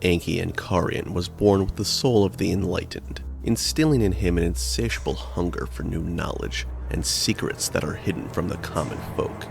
Enki Ankarian was born with the soul of the Enlightened, instilling in him an insatiable hunger for new knowledge and secrets that are hidden from the common folk,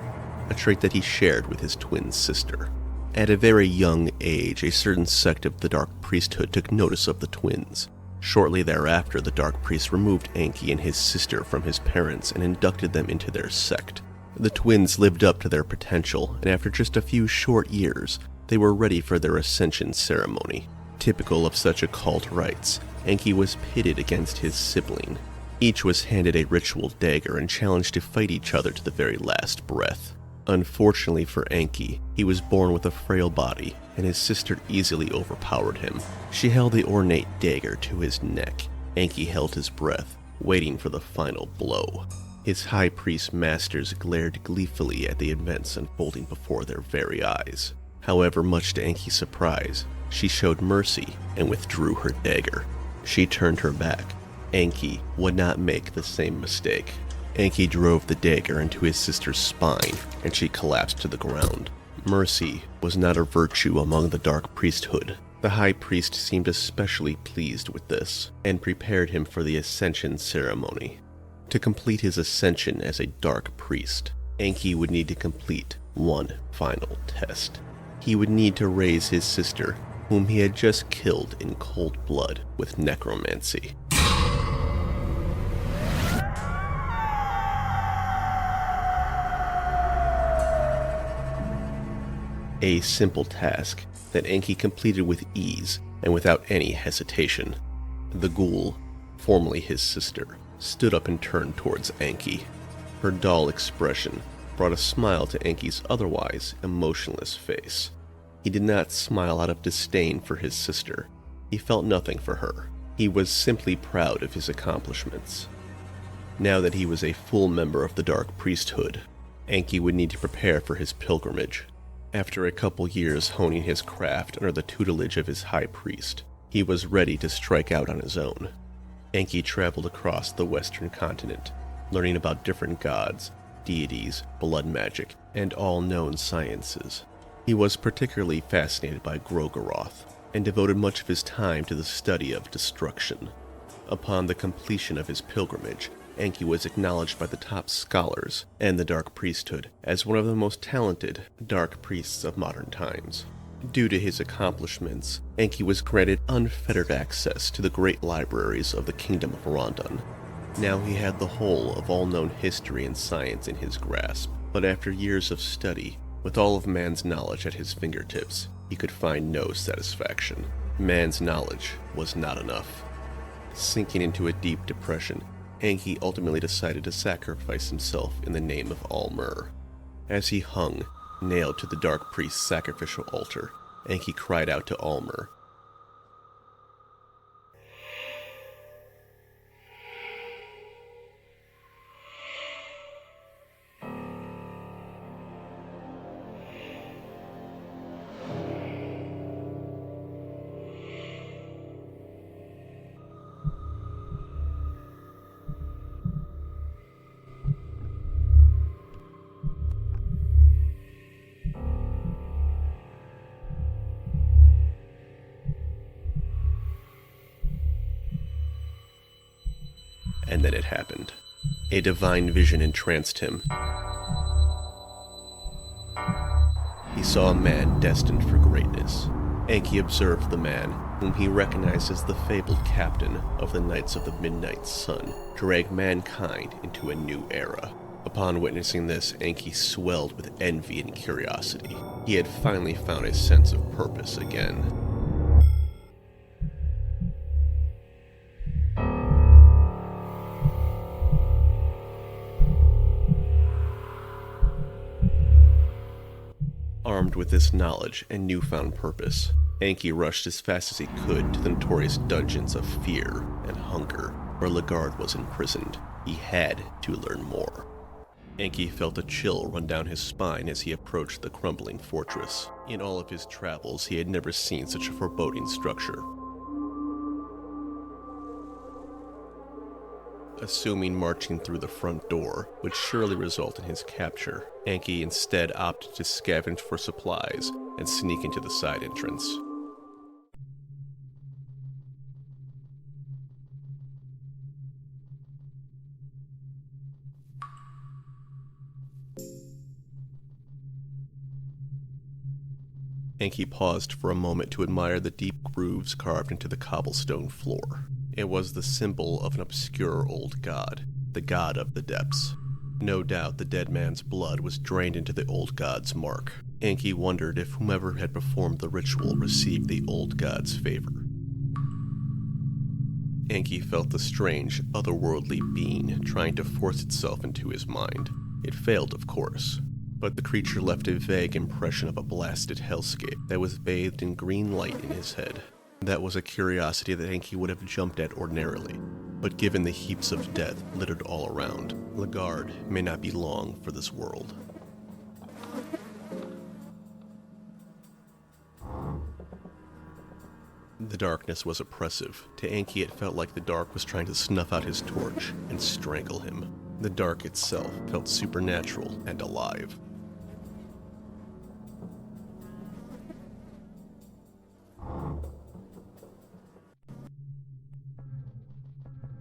a trait that he shared with his twin sister. At a very young age, a certain sect of the Dark Priesthood took notice of the twins. Shortly thereafter, the Dark Priest removed Enki and his sister from his parents and inducted them into their sect. The twins lived up to their potential, and after just a few short years, they were ready for their ascension ceremony. Typical of such occult rites, Enki was pitted against his sibling. Each was handed a ritual dagger and challenged to fight each other to the very last breath. Unfortunately for Enki, he was born with a frail body, and his sister easily overpowered him. She held the ornate dagger to his neck. Enki held his breath, waiting for the final blow. His high priest masters glared gleefully at the events unfolding before their very eyes. However, much to Enki's surprise, she showed mercy and withdrew her dagger. She turned her back. Enki would not make the same mistake. Enki drove the dagger into his sister's spine, and she collapsed to the ground. Mercy was not a virtue among the Dark Priesthood. The High Priest seemed especially pleased with this, and prepared him for the Ascension ceremony. To complete his ascension as a Dark Priest, Enki would need to complete one final test. He would need to raise his sister, whom he had just killed in cold blood with necromancy. A simple task that Enki completed with ease and without any hesitation. The ghoul, formerly his sister, stood up and turned towards Enki. Her dull expression brought a smile to Enki's otherwise emotionless face. He did not smile out of disdain for his sister. He felt nothing for her. He was simply proud of his accomplishments. Now that he was a full member of the Dark Priesthood, Enki would need to prepare for his pilgrimage. After a couple years honing his craft under the tutelage of his high priest, he was ready to strike out on his own. Enki traveled across the western continent, learning about different gods, deities, blood magic, and all known sciences. He was particularly fascinated by Gro-goroth, and devoted much of his time to the study of destruction. Upon the completion of his pilgrimage, Enki was acknowledged by the top scholars and the Dark Priesthood as one of the most talented Dark Priests of modern times. Due to his accomplishments, Enki was granted unfettered access to the great libraries of the Kingdom of Rondon. Now he had the whole of all known history and science in his grasp, but after years of study, with all of man's knowledge at his fingertips, he could find no satisfaction. Man's knowledge was not enough. Sinking into a deep depression, Enki ultimately decided to sacrifice himself in the name of Almur. As he hung, nailed to the Dark Priest's sacrificial altar, Enki cried out to Almur, and then it happened. A divine vision entranced him. He saw a man destined for greatness. Enki observed the man, whom he recognized as the fabled captain of the Knights of the Midnight Sun, drag mankind into a new era. Upon witnessing this, Enki swelled with envy and curiosity. He had finally found a sense of purpose again. Armed with this knowledge and newfound purpose, Enki rushed as fast as he could to the notorious dungeons of Fear and Hunger, where Lagarde was imprisoned. He had to learn more. Enki felt a chill run down his spine as he approached the crumbling fortress. In all of his travels, he had never seen such a foreboding structure. Assuming marching through the front door would surely result in his capture, Enki instead opted to scavenge for supplies and sneak into the side entrance. Enki paused for a moment to admire the deep grooves carved into the cobblestone floor. It was the symbol of an obscure old god, the god of the depths. No doubt the dead man's blood was drained into the old god's mark. Enki wondered if whomever had performed the ritual received the old god's favor. Enki felt the strange, otherworldly being trying to force itself into his mind. It failed, of course, but the creature left a vague impression of a blasted hellscape that was bathed in green light in his head. That was a curiosity that Enki would have jumped at ordinarily, but given the heaps of death littered all around, Lagarde may not be long for this world. The darkness was oppressive. To Enki, it felt like the dark was trying to snuff out his torch and strangle him. The dark itself felt supernatural and alive.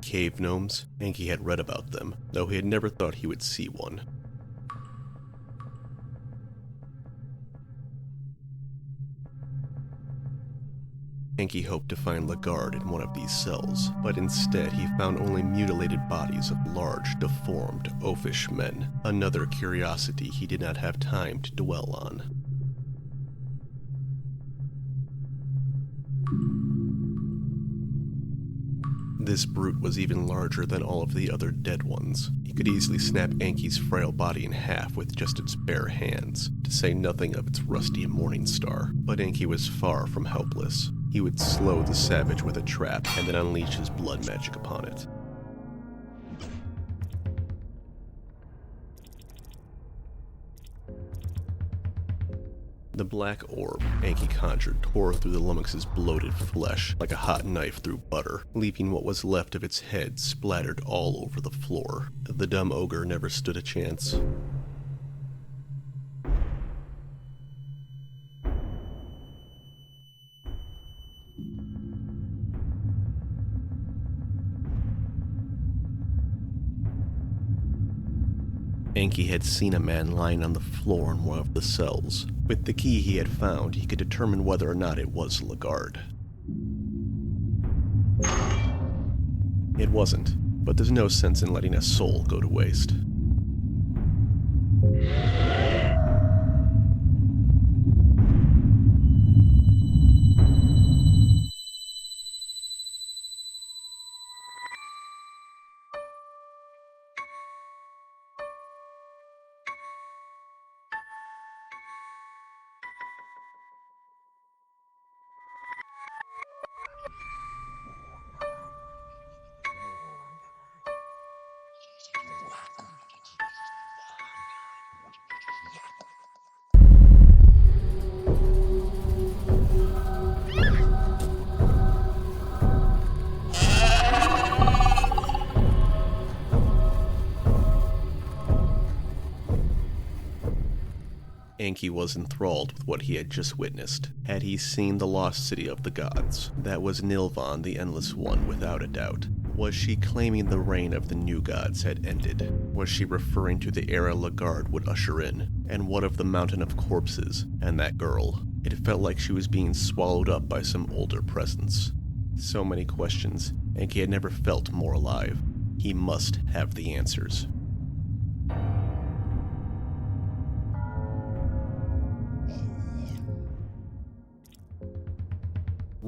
Cave gnomes? Enki had read about them, though he had never thought he would see one. Enki hoped to find Lagarde in one of these cells, but instead he found only mutilated bodies of large, deformed, oafish men, another curiosity he did not have time to dwell on. This brute was even larger than all of the other dead ones. He could easily snap Enki's frail body in half with just its bare hands, to say nothing of its rusty morning star. But Enki was far from helpless. He would slow the savage with a trap and then unleash his blood magic upon it. The black orb Enki conjured tore through the lummox's bloated flesh like a hot knife through butter, leaving what was left of its head splattered all over the floor. The dumb ogre never stood a chance. Enki had seen a man lying on the floor in one of the cells. With the key he had found, he could determine whether or not it was Lagarde. It wasn't, but there's no sense in letting a soul go to waste. Enki was enthralled with what he had just witnessed. Had he seen the lost city of the gods? That was Nilvan, the Endless One, without a doubt. Was she claiming the reign of the new gods had ended? Was she referring to the era Lagarde would usher in? And what of the mountain of corpses and that girl? It felt like she was being swallowed up by some older presence. So many questions. Enki had never felt more alive. He must have the answers.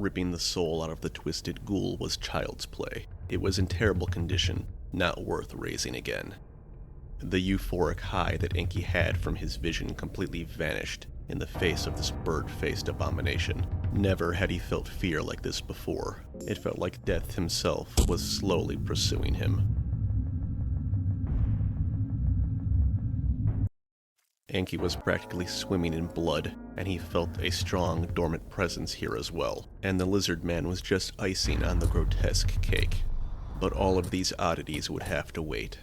Ripping the soul out of the twisted ghoul was child's play. It was in terrible condition, not worth raising again. The euphoric high that Enki had from his vision completely vanished in the face of this bird-faced abomination. Never had he felt fear like this before. It felt like death himself was slowly pursuing him. Enki was practically swimming in blood, and he felt a strong, dormant presence here as well, and the lizard man was just icing on the grotesque cake. But all of these oddities would have to wait.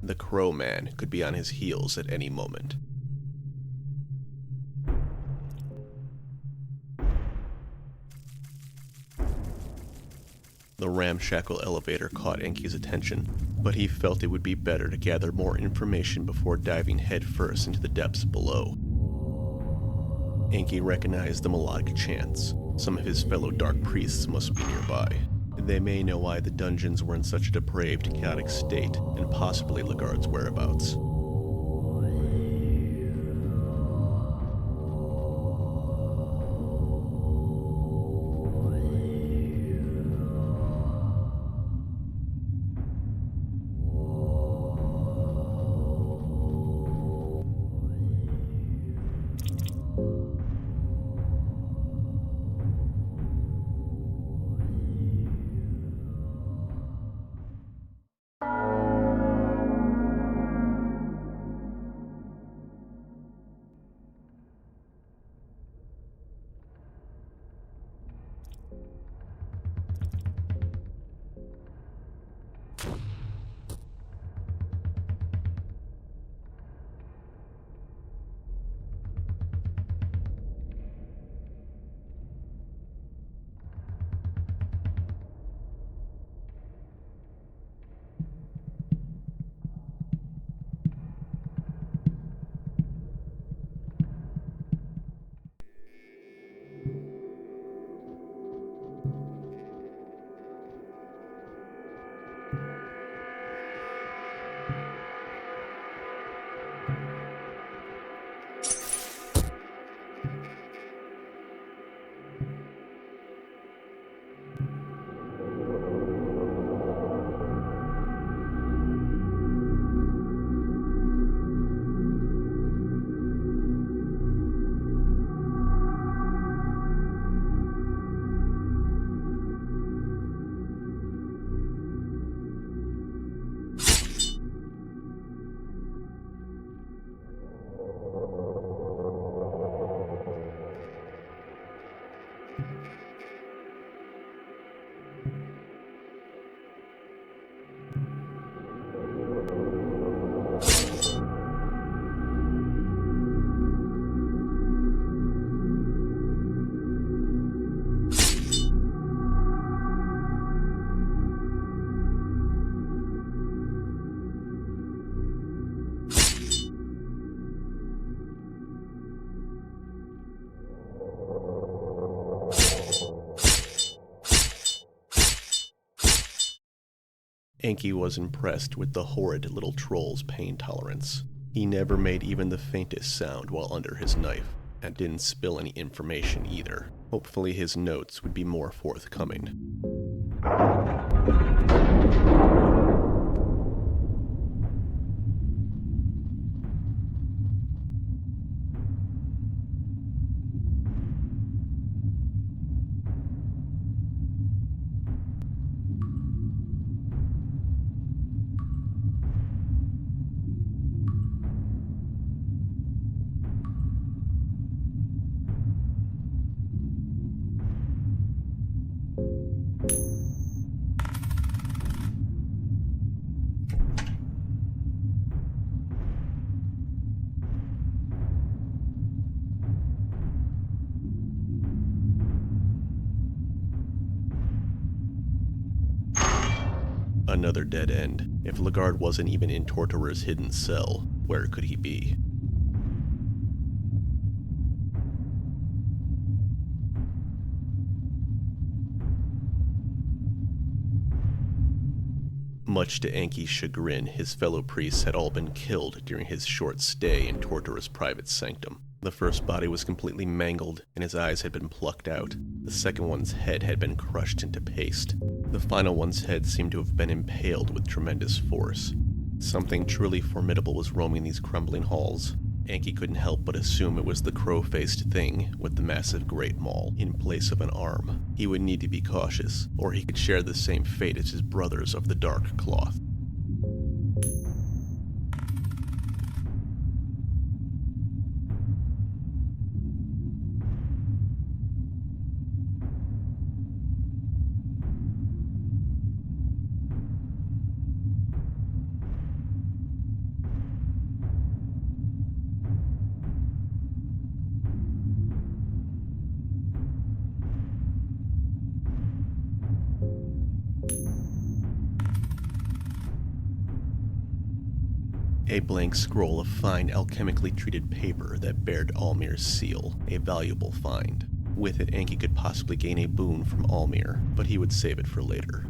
The Crow Man could be on his heels at any moment. The ramshackle elevator caught Enki's attention, but he felt it would be better to gather more information before diving headfirst into the depths below. Enki recognized the melodic chants. Some of his fellow dark priests must be nearby. They may know why the dungeons were in such a depraved, chaotic state, and possibly Lagarde's whereabouts. Enki was impressed with the horrid little troll's pain tolerance. He never made even the faintest sound while under his knife, and didn't spill any information either. Hopefully his notes would be more forthcoming. Another dead end. If Lagarde wasn't even in Torturer's hidden cell, where could he be? Much to Enki's chagrin, his fellow priests had all been killed during his short stay in Torturer's private sanctum. The first body was completely mangled, and his eyes had been plucked out. The second one's head had been crushed into paste. The final one's head seemed to have been impaled with tremendous force. Something truly formidable was roaming these crumbling halls. Enki couldn't help but assume it was the crow-faced thing with the massive great maul in place of an arm. He would need to be cautious, or he could share the same fate as his brothers of the Dark Cloth. A blank scroll of fine alchemically treated paper that bared Almir's seal, a valuable find. With it, Enki could possibly gain a boon from Almir, but he would save it for later.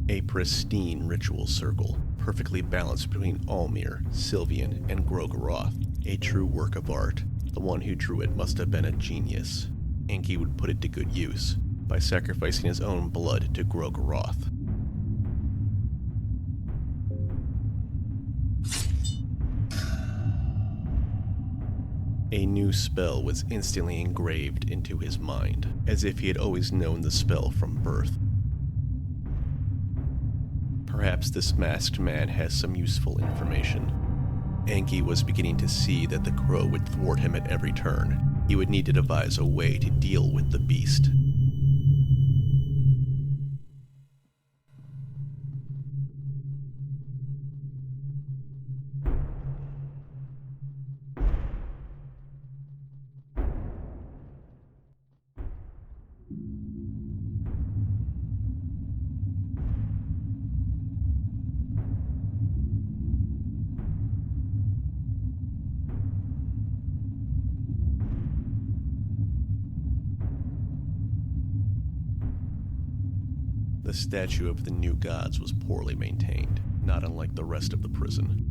A pristine ritual circle, perfectly balanced between Almir, Sylvian, and Gro-goroth. A true work of art. The one who drew it must have been a genius. Enki would put it to good use, by sacrificing his own blood to Gro-goroth. A new spell was instantly engraved into his mind, as if he had always known the spell from birth. Perhaps this masked man has some useful information. Enki was beginning to see that the crow would thwart him at every turn. He would need to devise a way to deal with the beast. The statue of the new gods was poorly maintained, not unlike the rest of the prison.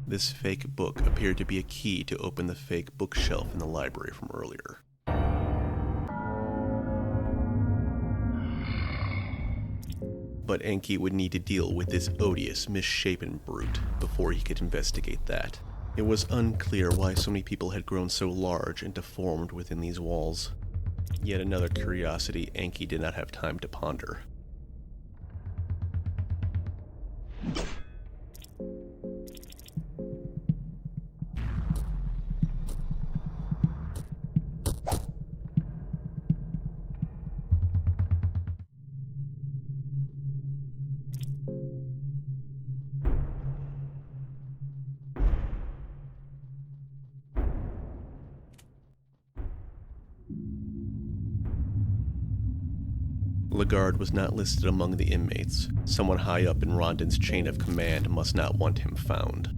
This fake book appeared to be a key to open the fake bookshelf in the library from earlier. But Enki would need to deal with this odious, misshapen brute before he could investigate that. It was unclear why so many people had grown so large and deformed within these walls. Yet another curiosity Enki did not have time to ponder. Lagarde was not listed among the inmates. Someone high up in Rondon's chain of command must not want him found.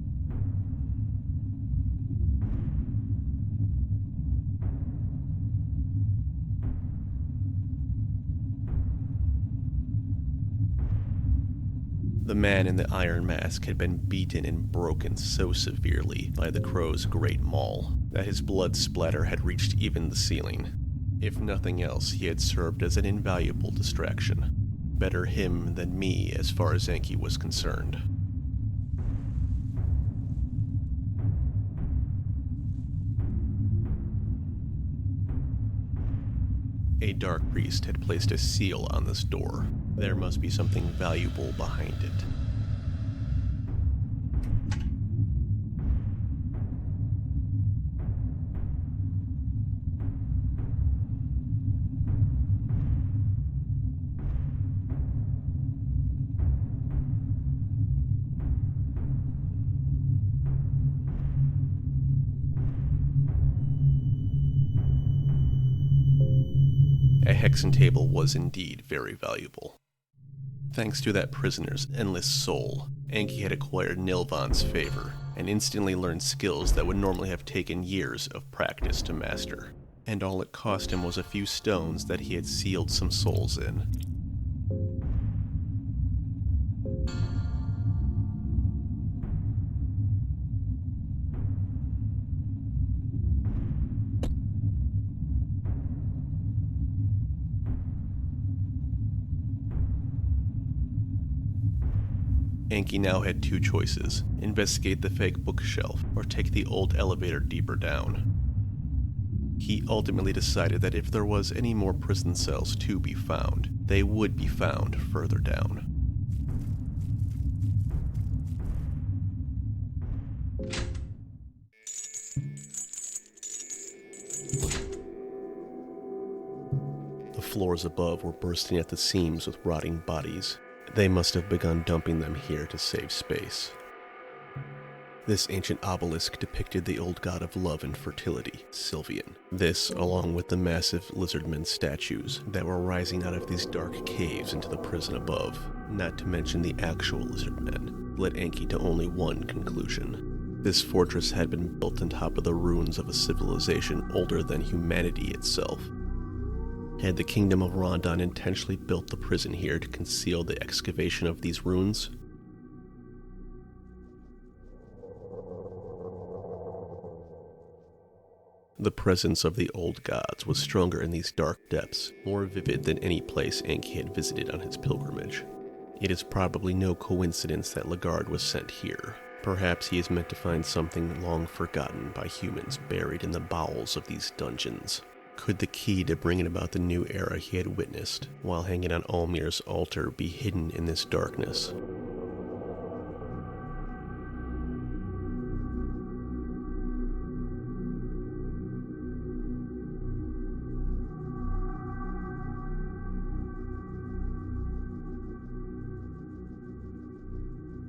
The man in the iron mask had been beaten and broken so severely by the crow's great maul that his blood splatter had reached even the ceiling. If nothing else, he had served as an invaluable distraction. Better him than me as far as Enki was concerned. A dark priest had placed a seal on this door. There must be something valuable behind it. hexen table was indeed very valuable. Thanks to that prisoner's endless soul, Enki had acquired Nilvan's favor, and instantly learned skills that would normally have taken years of practice to master. And all it cost him was a few stones that he had sealed some souls in. Enki now had two choices: investigate the fake bookshelf or take the old elevator deeper down. He ultimately decided that if there was any more prison cells to be found, they would be found further down. The floors above were bursting at the seams with rotting bodies. They must have begun dumping them here to save space. This ancient obelisk depicted the old god of love and fertility, Sylvian. This, along with the massive lizardmen statues that were rising out of these dark caves into the prison above, not to mention the actual lizardmen, led Enki to only one conclusion. This fortress had been built on top of the ruins of a civilization older than humanity itself. Had the Kingdom of Rondon intentionally built the prison here to conceal the excavation of these ruins? The presence of the old gods was stronger in these dark depths, more vivid than any place Enki had visited on his pilgrimage. It is probably no coincidence that Lagarde was sent here. Perhaps he is meant to find something long forgotten by humans buried in the bowels of these dungeons. Could the key to bringing about the new era he had witnessed, while hanging on Ulmir's altar, be hidden in this darkness?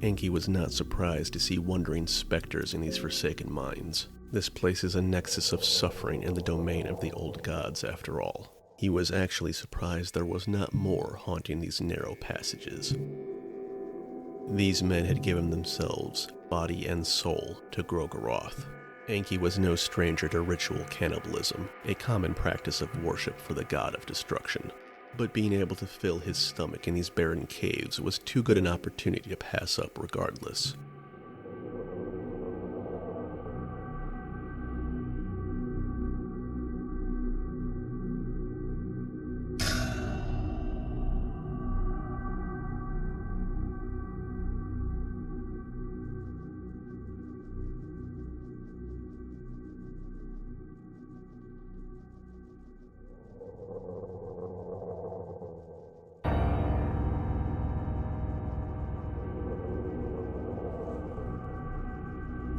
Enki was not surprised to see wandering specters in these forsaken mines. This place is a nexus of suffering in the domain of the old gods, after all. He was actually surprised there was not more haunting these narrow passages. These men had given themselves, body and soul, to Gro-goroth. Enki was no stranger to ritual cannibalism, a common practice of worship for the god of destruction. But being able to fill his stomach in these barren caves was too good an opportunity to pass up regardless.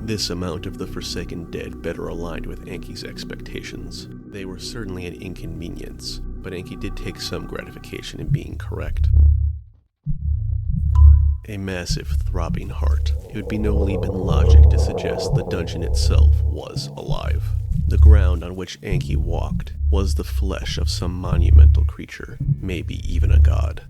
This amount of the Forsaken Dead better aligned with Enki's expectations. They were certainly an inconvenience, but Enki did take some gratification in being correct. A massive, throbbing heart. It would be no leap in logic to suggest the dungeon itself was alive. The ground on which Enki walked was the flesh of some monumental creature, maybe even a god.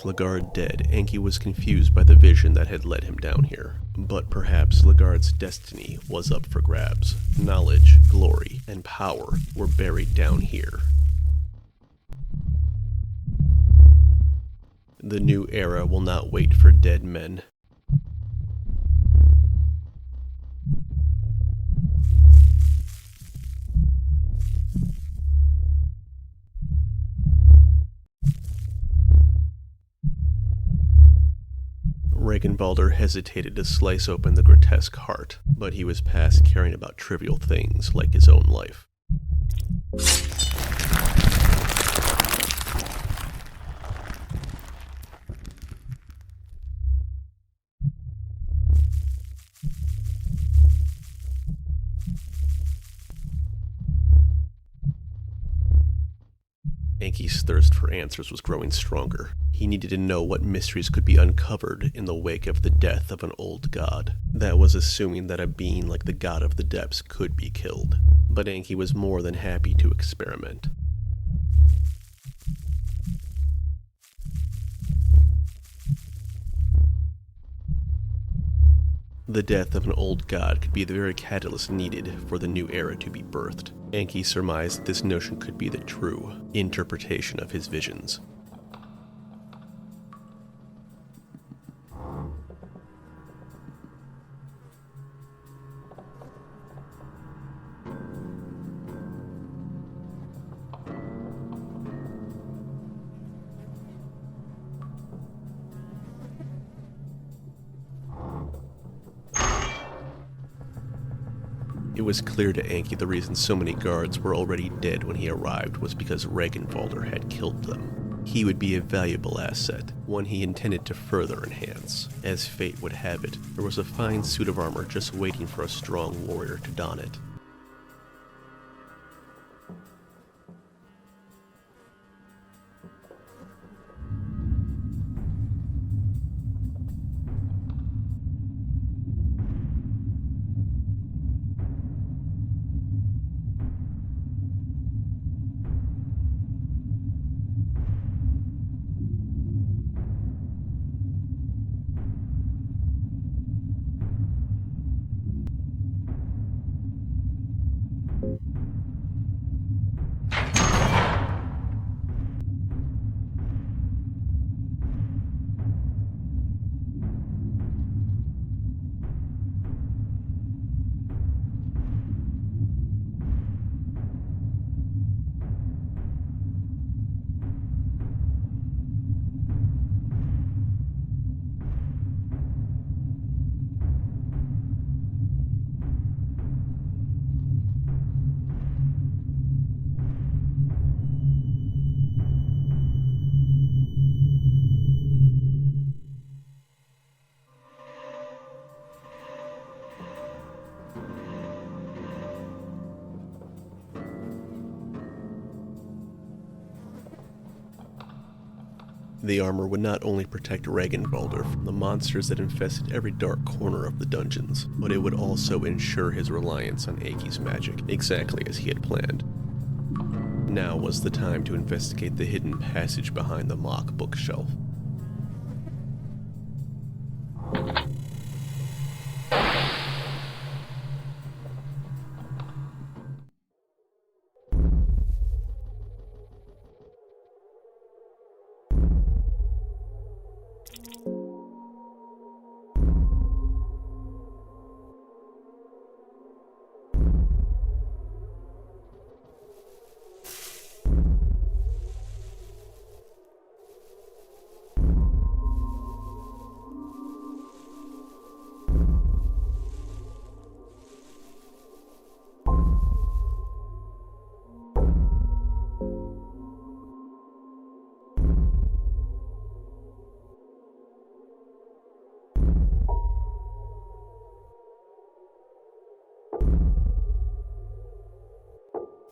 With Lagarde dead, Enki was confused by the vision that had led him down here. But perhaps Lagarde's destiny was up for grabs. Knowledge, glory, and power were buried down here. The new era will not wait for dead men. Regenwalder hesitated to slice open the grotesque heart, but he was past caring about trivial things like his own life. Enki's thirst for answers was growing stronger. He needed to know what mysteries could be uncovered in the wake of the death of an old god. That was assuming that a being like the god of the depths could be killed. But Enki was more than happy to experiment. The death of an old god could be the very catalyst needed for the new era to be birthed. Enki surmised that this notion could be the true interpretation of his visions. It was clear to Enki the reason so many guards were already dead when he arrived was because Regenwalder had killed them. He would be a valuable asset, one he intended to further enhance. As fate would have it, there was a fine suit of armor just waiting for a strong warrior to don it. The armor would not only protect Regenwalder from the monsters that infested every dark corner of the dungeons, but it would also ensure his reliance on Enki's magic, exactly as he had planned. Now was the time to investigate the hidden passage behind the mock bookshelf.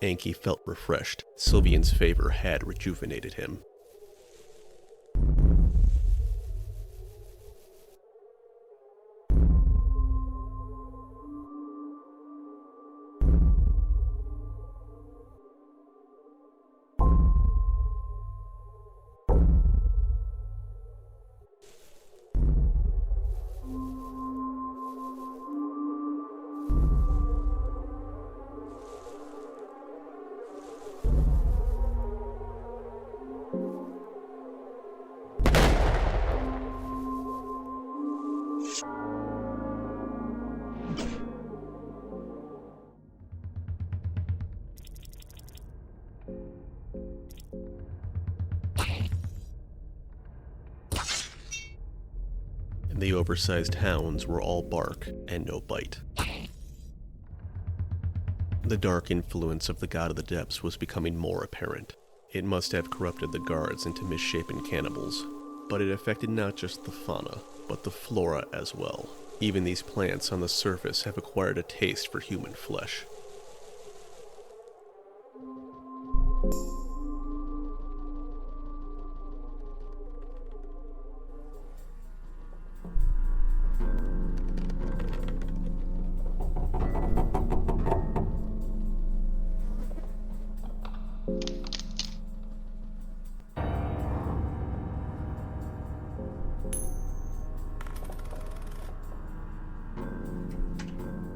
Enki felt refreshed. Sylvian's favor had rejuvenated him. and the oversized hounds were all bark and no bite. The dark influence of the god of the depths was becoming more apparent. It must have corrupted the guards into misshapen cannibals, but it affected not just the fauna, but the flora as well. Even these plants on the surface have acquired a taste for human flesh.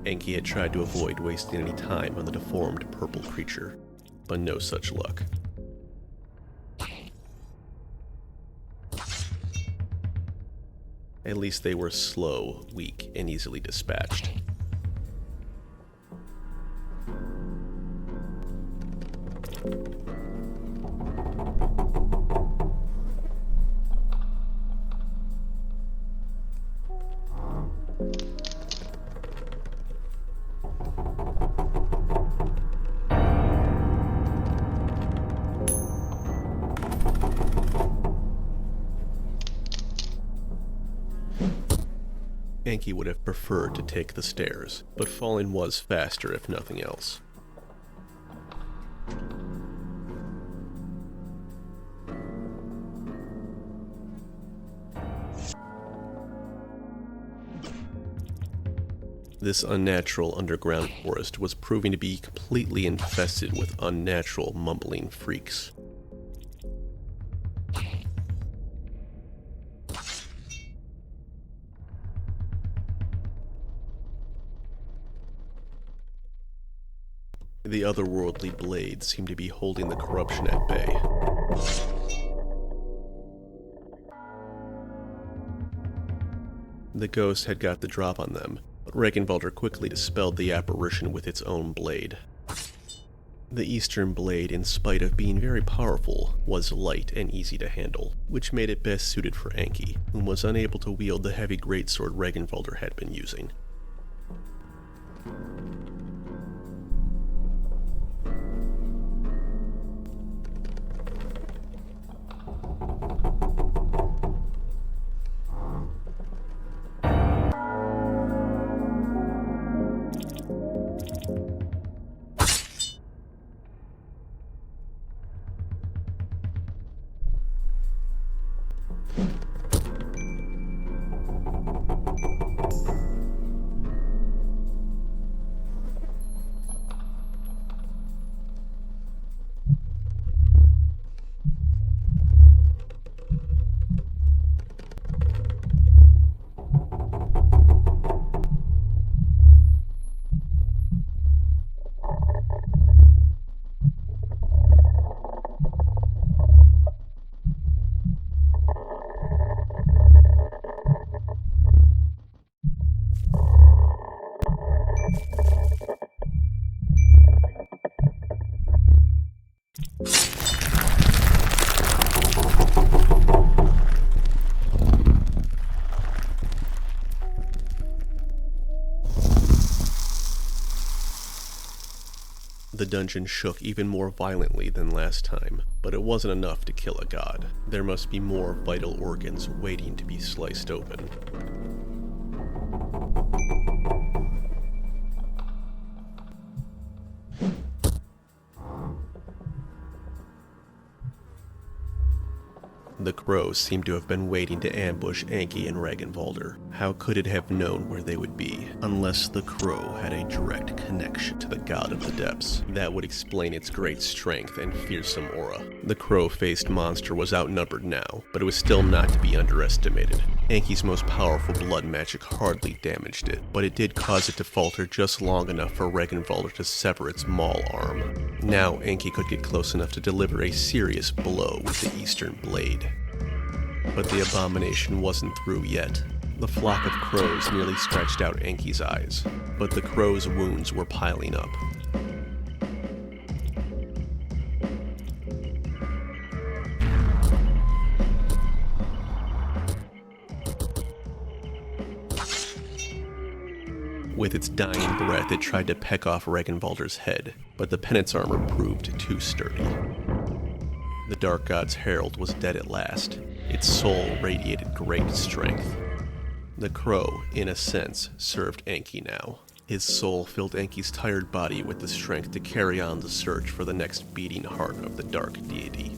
Enki had tried to avoid wasting any time on the deformed purple creature, but no such luck. At least they were slow, weak, and easily dispatched. Enki would have preferred to take the stairs, but falling was faster if nothing else. This unnatural underground forest was proving to be completely infested with unnatural mumbling freaks. The otherworldly blade seemed to be holding the corruption at bay. The ghost had got the drop on them, but Regenwalder quickly dispelled the apparition with its own blade. The Eastern blade, in spite of being very powerful, was light and easy to handle, which made it best suited for Enki, who was unable to wield the heavy greatsword Regenwalder had been using. The dungeon shook even more violently than last time, but it wasn't enough to kill a god. There must be more vital organs waiting to be sliced open. The crows seemed to have been waiting to ambush Enki and Regenwalder. How could it have known where they would be, unless the crow had a direct connection to the god of the depths? That would explain its great strength and fearsome aura. The crow-faced monster was outnumbered now, but it was still not to be underestimated. Enki's most powerful blood magic hardly damaged it, but it did cause it to falter just long enough for Regenwalder to sever its maul arm. Now Enki could get close enough to deliver a serious blow with the Eastern blade. But the abomination wasn't through yet. The flock of crows nearly scratched out Enki's eyes, but the crow's wounds were piling up. With its dying breath, it tried to peck off Regenwalder's head, but the Penance armor proved too sturdy. The Dark God's herald was dead at last. Its soul radiated great strength. The crow, in a sense, served Enki now. His soul filled Enki's tired body with the strength to carry on the search for the next beating heart of the dark deity.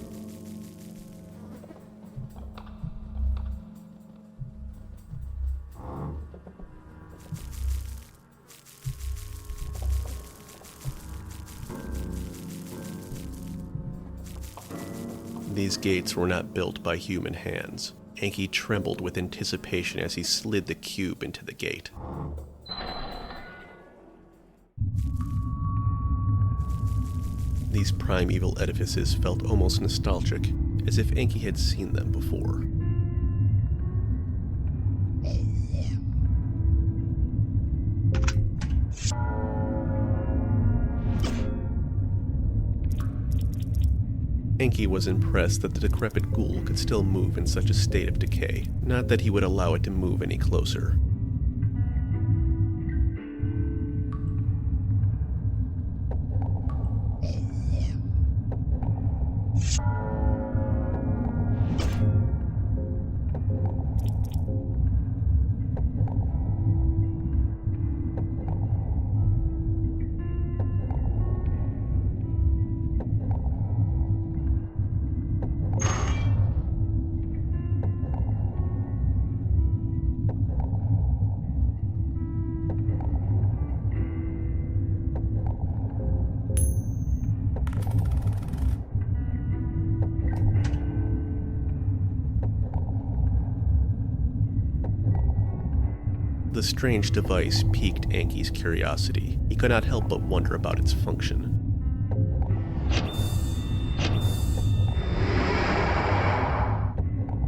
These gates were not built by human hands. Enki trembled with anticipation as he slid the cube into the gate. These primeval edifices felt almost nostalgic, as if Enki had seen them before. Enki was impressed that the decrepit ghoul could still move in such a state of decay, not that he would allow it to move any closer. The strange device piqued Enki's curiosity. He could not help but wonder about its function.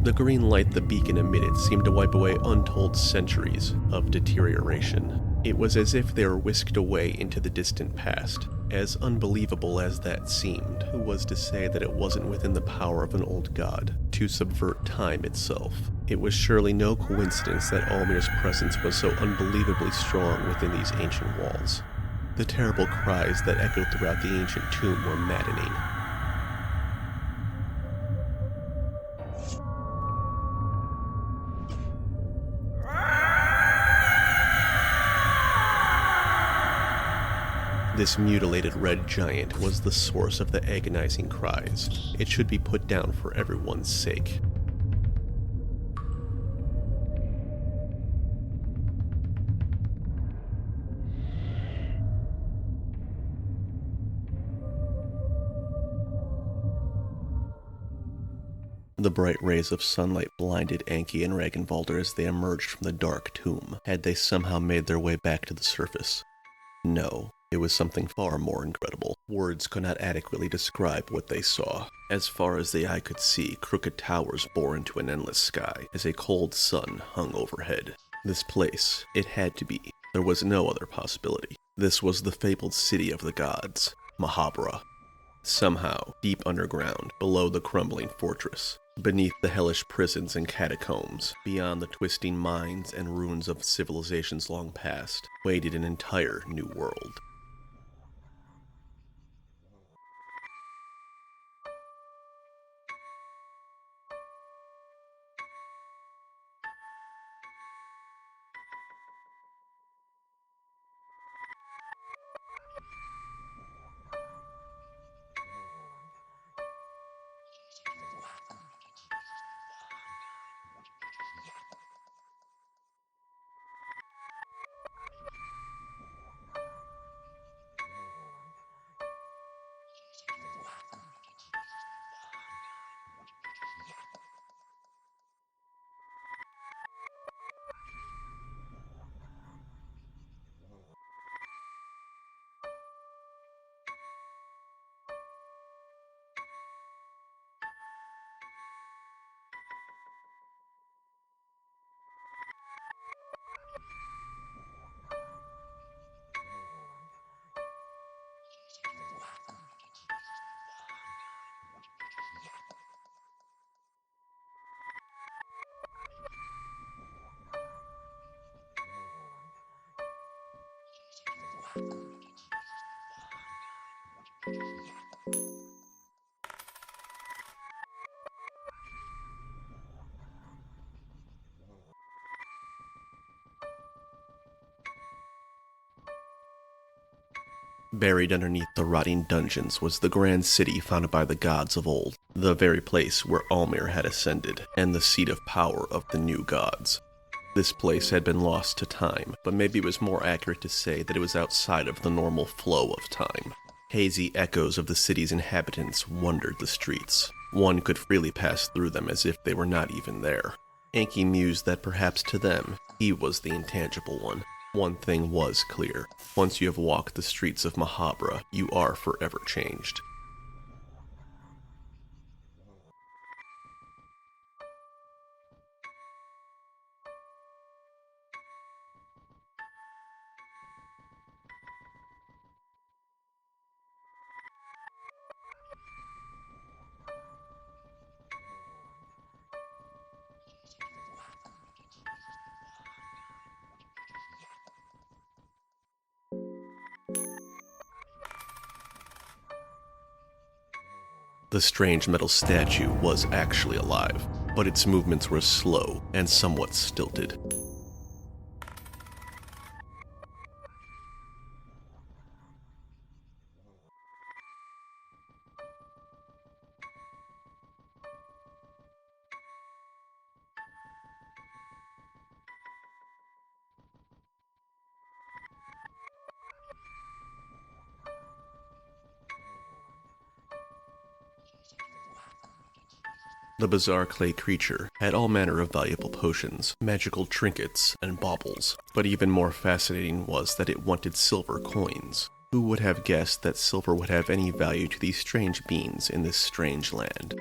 The green light the beacon emitted seemed to wipe away untold centuries of deterioration. It was as if they were whisked away into the distant past. As unbelievable as that seemed, who was to say that it wasn't within the power of an old god to subvert time itself? It was surely no coincidence that Almir's presence was so unbelievably strong within these ancient walls. The terrible cries that echoed throughout the ancient tomb were maddening. This mutilated red giant was the source of the agonizing cries. It should be put down for everyone's sake. The bright rays of sunlight blinded Enki and Regenwalder as they emerged from the dark tomb. Had they somehow made their way back to the surface? No. It was something far more incredible. Words could not adequately describe what they saw. As far as the eye could see, crooked towers bore into an endless sky as a cold sun hung overhead. This place, it had to be. There was no other possibility. This was the fabled city of the gods, Mahabharata. Somehow, deep underground, below the crumbling fortress, beneath the hellish prisons and catacombs, beyond the twisting mines and ruins of civilizations long past, waited an entire new world. Buried underneath the rotting dungeons was the grand city founded by the gods of old, the very place where Almir had ascended, and the seat of power of the new gods. This place had been lost to time, but maybe it was more accurate to say that it was outside of the normal flow of time. Hazy echoes of the city's inhabitants wandered the streets. One could freely pass through them as if they were not even there. Enki mused that perhaps to them, he was the intangible one. One thing was clear. Once you have walked the streets of Mahabra, you are forever changed. The strange metal statue was actually alive, but its movements were slow and somewhat stilted. The bizarre clay creature had all manner of valuable potions, magical trinkets, and baubles, but even more fascinating was that it wanted silver coins. Who would have guessed that silver would have any value to these strange beings in this strange land?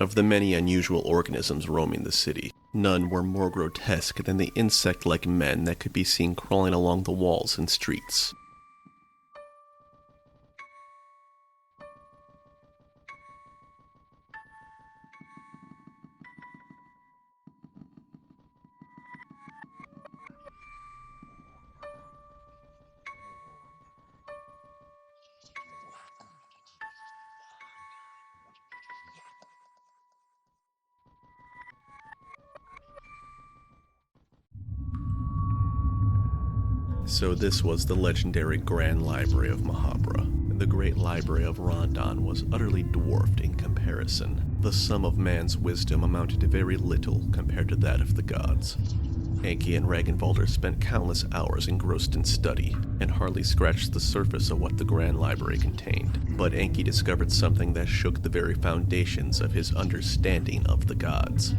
Of the many unusual organisms roaming the city, none were more grotesque than the insect-like men that could be seen crawling along the walls and streets. So this was the legendary Grand Library of Mahabra. The Great Library of Rondon was utterly dwarfed in comparison. The sum of man's wisdom amounted to very little compared to that of the gods. Enki and Ragnvaldr spent countless hours engrossed in study, and hardly scratched the surface of what the Grand Library contained. But Enki discovered something that shook the very foundations of his understanding of the gods.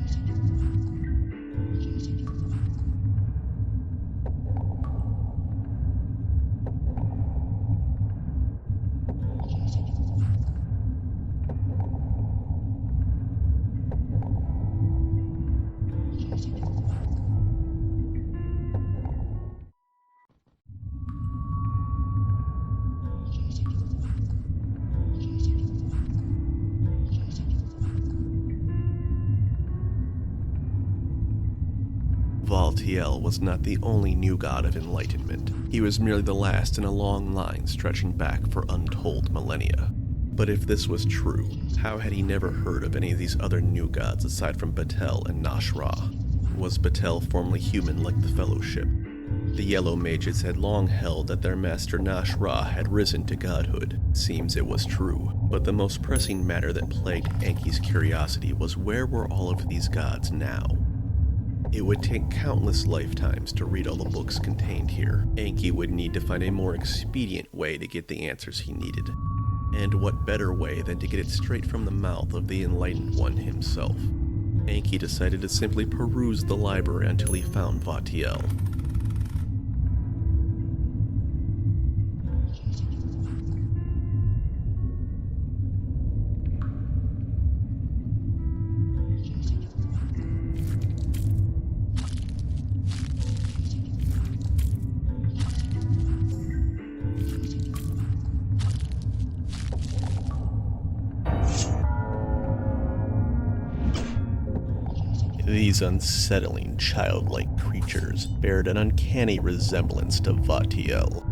Valtiel was not the only new god of enlightenment. He was merely the last in a long line stretching back for untold millennia. But if this was true, how had he never heard of any of these other new gods aside from Batel and Nash-Ra? Was Batel formerly human like the Fellowship? The Yellow Mages had long held that their master Nash-Ra had risen to godhood. Seems it was true. But the most pressing matter that plagued Enki's curiosity was where were all of these gods now? It would take countless lifetimes to read all the books contained here. Enki would need to find a more expedient way to get the answers he needed. And what better way than to get it straight from the mouth of the Enlightened One himself? Enki decided to simply peruse the library until he found Vatiel. These unsettling, childlike creatures bared an uncanny resemblance to Vatiel.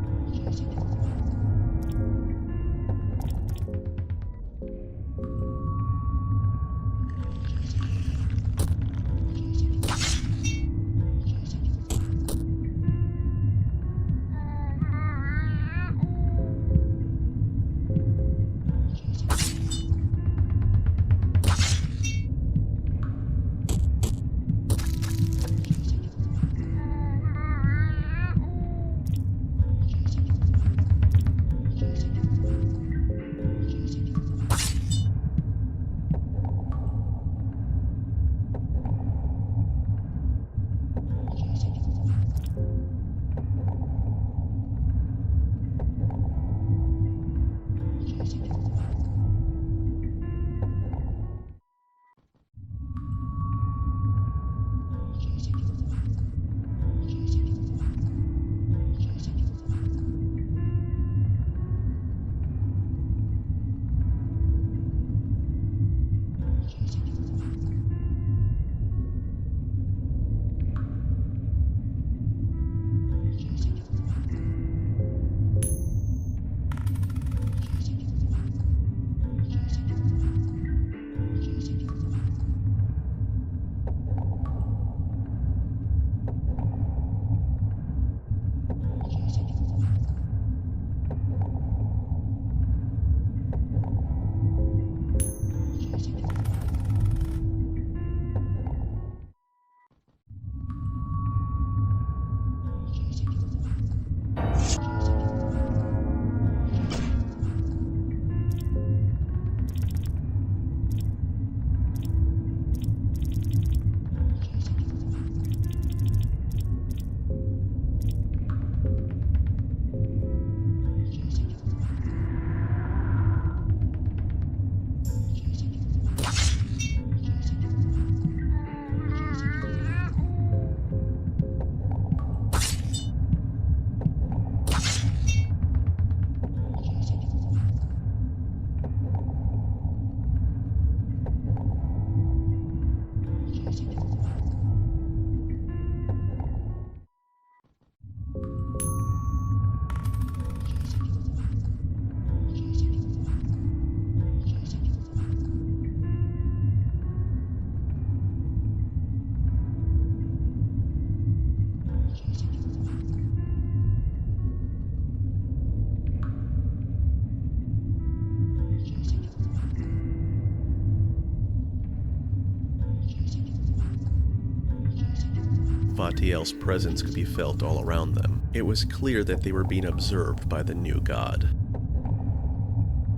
Vatiel's presence could be felt all around them. It was clear that they were being observed by the new god.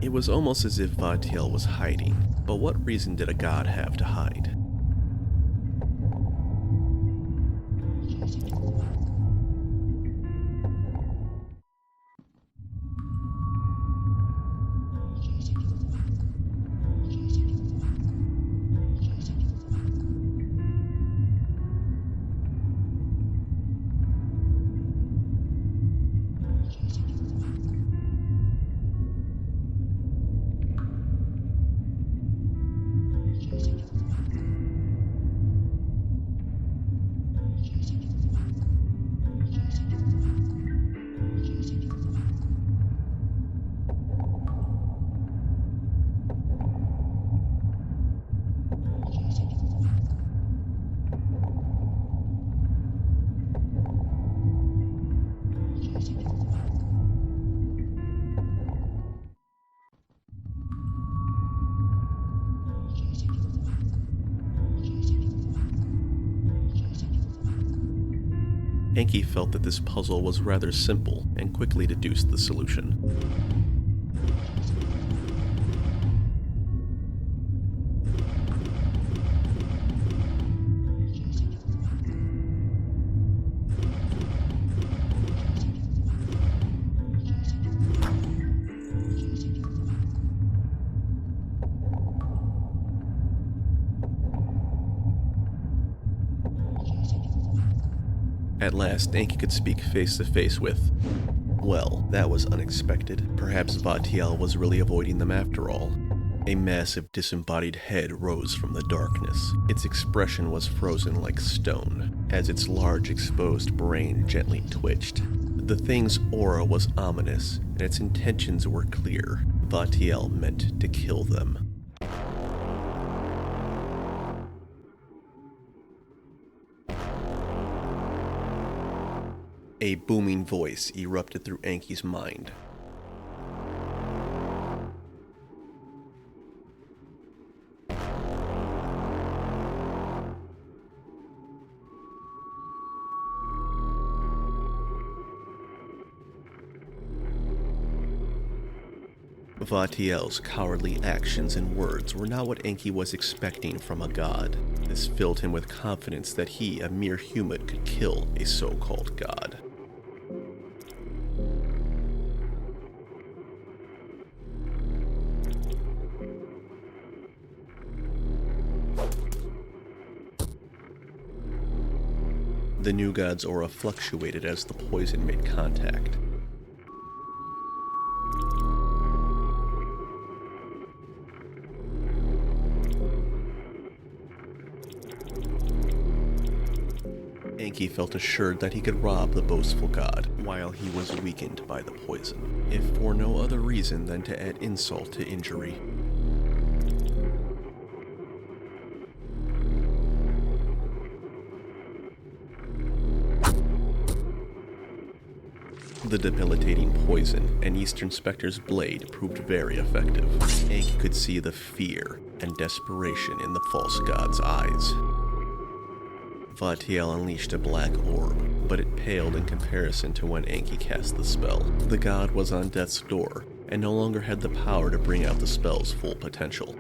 It was almost as if Vatiel was hiding, but what reason did a god have to hide? Enki felt that this puzzle was rather simple and quickly deduced the solution. At last, Enki could speak face to face with... Well, that was unexpected. Perhaps Vatiel was really avoiding them after all. A massive disembodied head rose from the darkness. Its expression was frozen like stone, as its large exposed brain gently twitched. The thing's aura was ominous, and its intentions were clear. Vatiel meant to kill them. A booming voice erupted through Enki's mind. Vatiel's cowardly actions and words were not what Enki was expecting from a god. This filled him with confidence that he, a mere human, could kill a so-called god. The new god's aura fluctuated as the poison made contact. Enki felt assured that he could rob the boastful god while he was weakened by the poison, if for no other reason than to add insult to injury. The debilitating poison and Eastern Spectre's blade proved very effective. Enki could see the fear and desperation in the false god's eyes. Vatiel unleashed a black orb, but it paled in comparison to when Enki cast the spell. The god was on death's door, and no longer had the power to bring out the spell's full potential.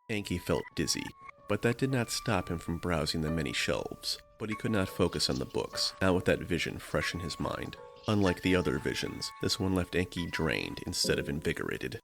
Enki felt dizzy, but that did not stop him from browsing the many shelves. But he could not focus on the books, not with that vision fresh in his mind. Unlike the other visions, this one left Enki drained instead of invigorated.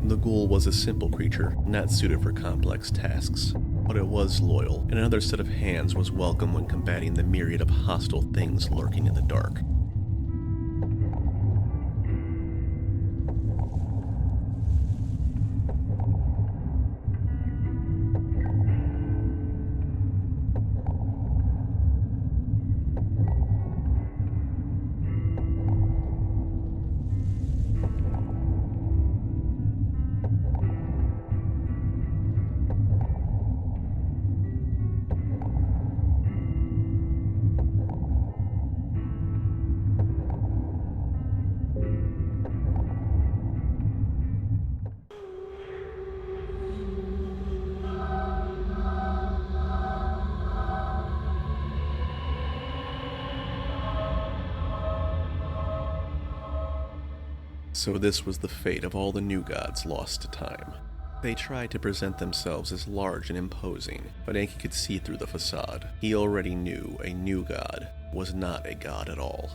The ghoul was a simple creature, not suited for complex tasks, but it was loyal, and another set of hands was welcome when combating the myriad of hostile things lurking in the dark. So this was the fate of all the new gods lost to time. They tried to present themselves as large and imposing, but Enki could see through the facade. He already knew a new god was not a god at all.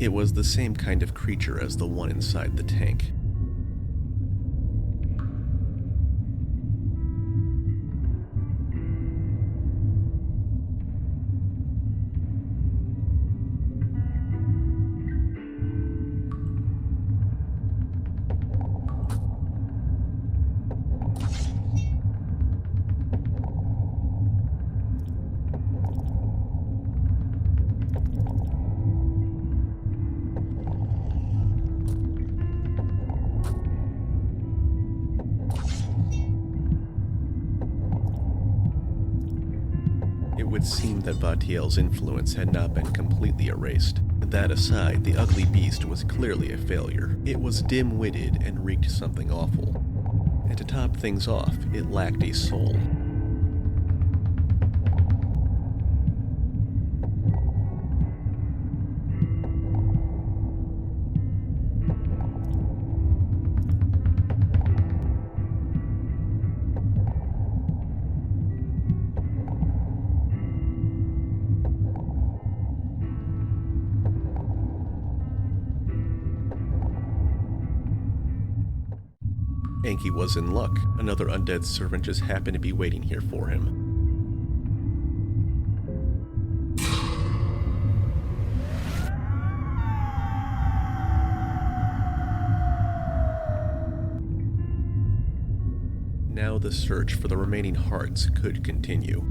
It was the same kind of creature as the one inside the tank. It would seem that Vatiel's influence had not been completely erased. That aside, the ugly beast was clearly a failure. It was dim-witted and reeked something awful. And to top things off, it lacked a soul. Enki was in luck. Another undead servant just happened to be waiting here for him. Now the search for the remaining hearts could continue.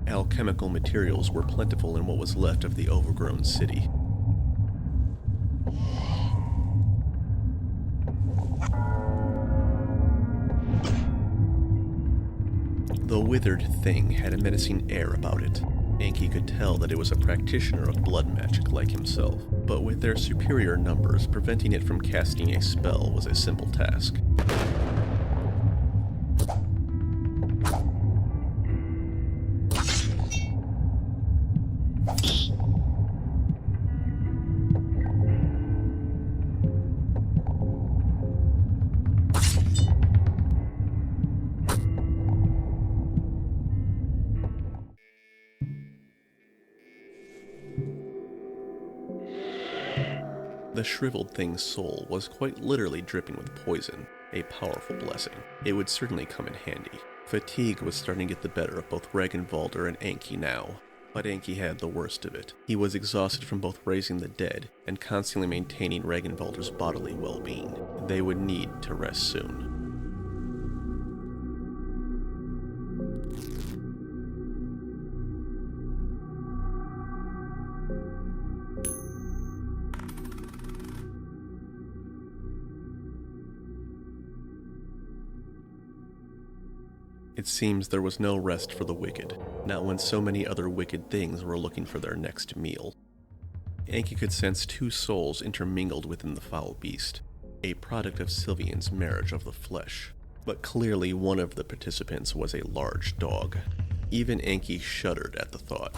Alchemical materials were plentiful in what was left of the overgrown city. The withered thing had a menacing air about it. Enki could tell that it was a practitioner of blood magic like himself, but with their superior numbers, preventing it from casting a spell was a simple task. The shriveled thing's soul was quite literally dripping with poison, a powerful blessing. It would certainly come in handy. Fatigue was starting to get the better of both Regenwalder and Enki now, but Enki had the worst of it. He was exhausted from both raising the dead and constantly maintaining Regenwalder's bodily well-being. They would need to rest soon. It seems there was no rest for the wicked, not when so many other wicked things were looking for their next meal. Enki could sense two souls intermingled within the foul beast, a product of Sylvian's marriage of the flesh. But clearly one of the participants was a large dog. Even Enki shuddered at the thought.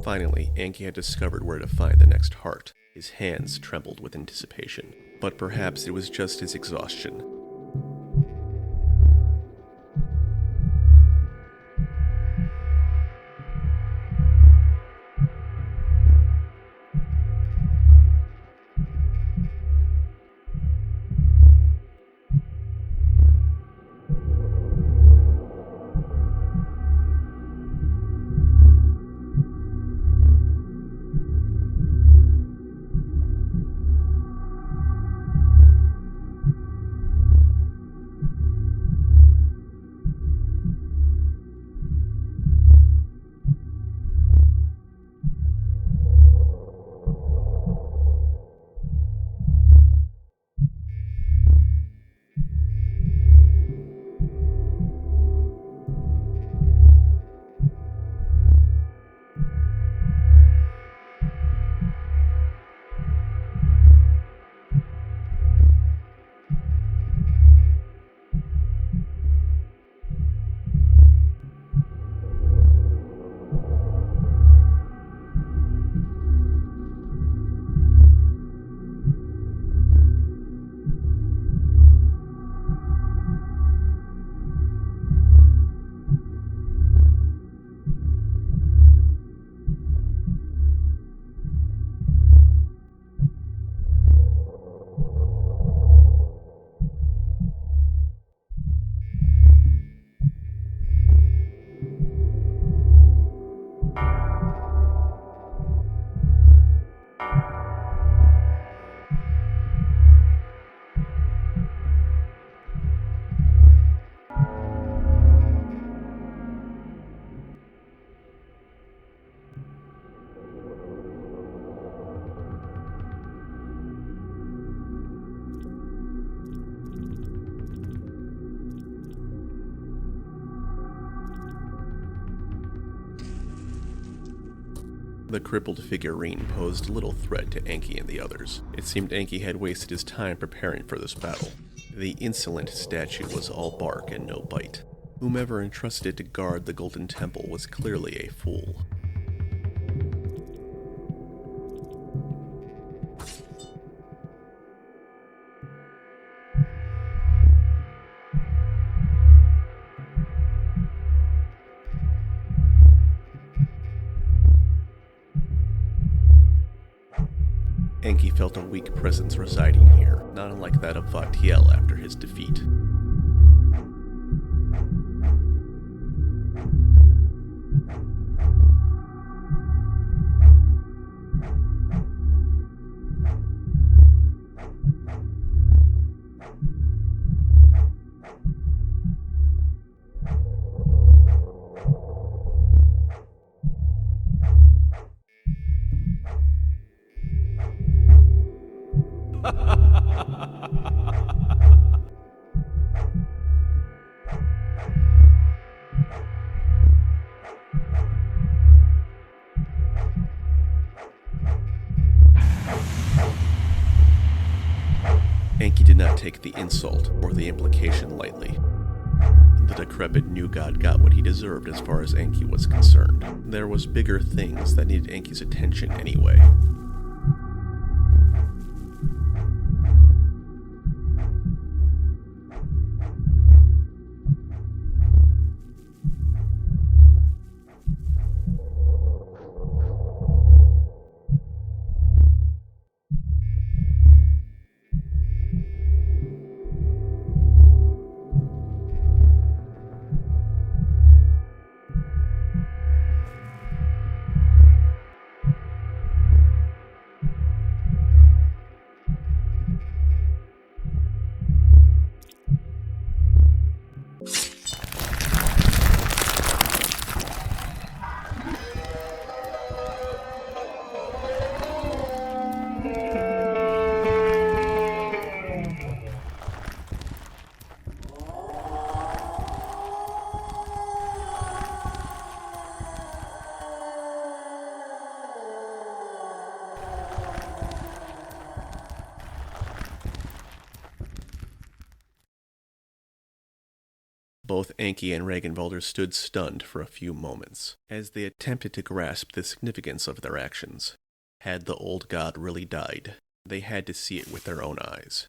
Finally, Enki had discovered where to find the next heart. His hands trembled with anticipation, but perhaps it was just his exhaustion. The crippled figurine posed little threat to Enki and the others. It seemed Enki had wasted his time preparing for this battle. The insolent statue was all bark and no bite. Whomever entrusted it to guard the Golden Temple was clearly a fool. Enki felt a weak presence residing here, not unlike that of Vatiel after his defeat. Enki did not take the insult or the implication lightly. The decrepit new god got what he deserved as far as Enki was concerned. There was bigger things that needed Enki's attention anyway. Both Enki and Regenwalder stood stunned for a few moments, as they attempted to grasp the significance of their actions. Had the old god really died? They had to see it with their own eyes.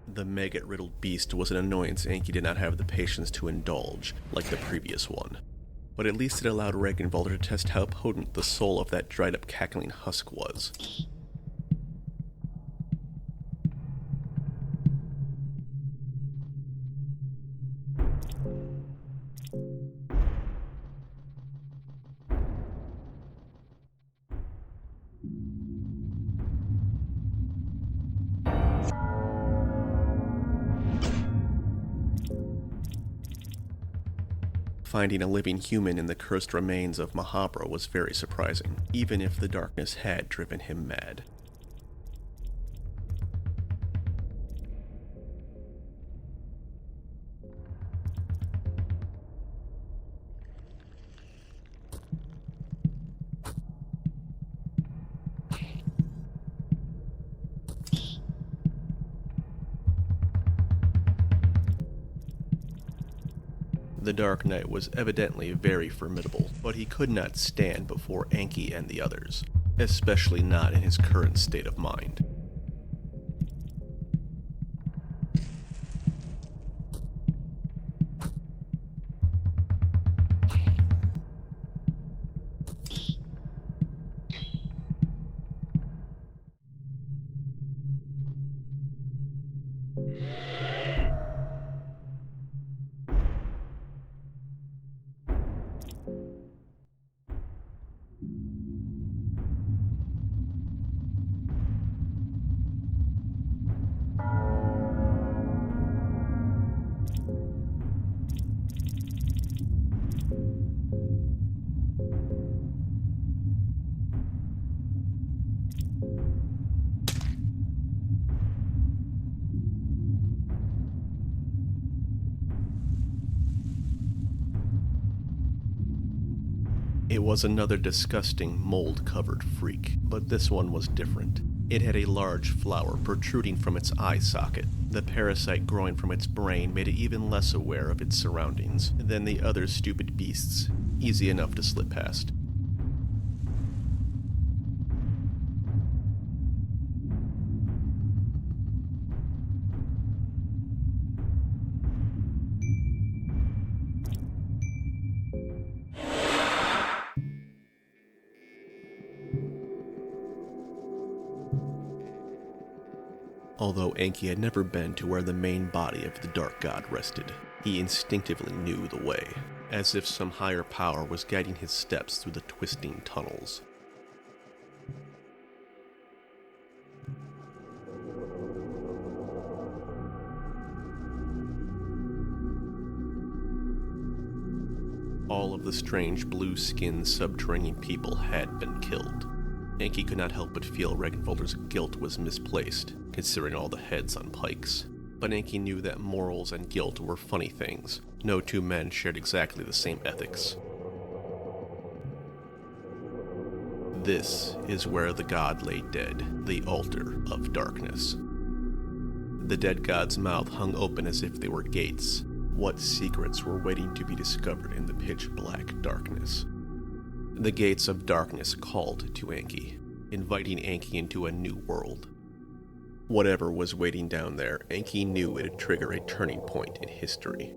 The maggot-riddled beast was an annoyance Enki did not have the patience to indulge, like the previous one. But at least it allowed Regenwalder to test how potent the soul of that dried-up cackling husk was. Finding a living human in the cursed remains of Mahabra was very surprising, even if the darkness had driven him mad. The Dark Knight was evidently very formidable, but he could not stand before Enki and the others, especially not in his current state of mind. It was another disgusting, mold-covered freak, but this one was different. It had a large flower protruding from its eye socket. The parasite growing from its brain made it even less aware of its surroundings than the other stupid beasts, easy enough to slip past. Although Enki had never been to where the main body of the Dark God rested, he instinctively knew the way, as if some higher power was guiding his steps through the twisting tunnels. All of the strange blue-skinned subterranean people had been killed. Enki could not help but feel Regenwalder's guilt was misplaced, considering all the heads on pikes. But Enki knew that morals and guilt were funny things. No two men shared exactly the same ethics. This is where the god lay dead, the altar of darkness. The dead god's mouth hung open as if they were gates. What secrets were waiting to be discovered in the pitch-black darkness? The gates of darkness called to Enki, inviting Enki into a new world. Whatever was waiting down there, Enki knew it'd trigger a turning point in history.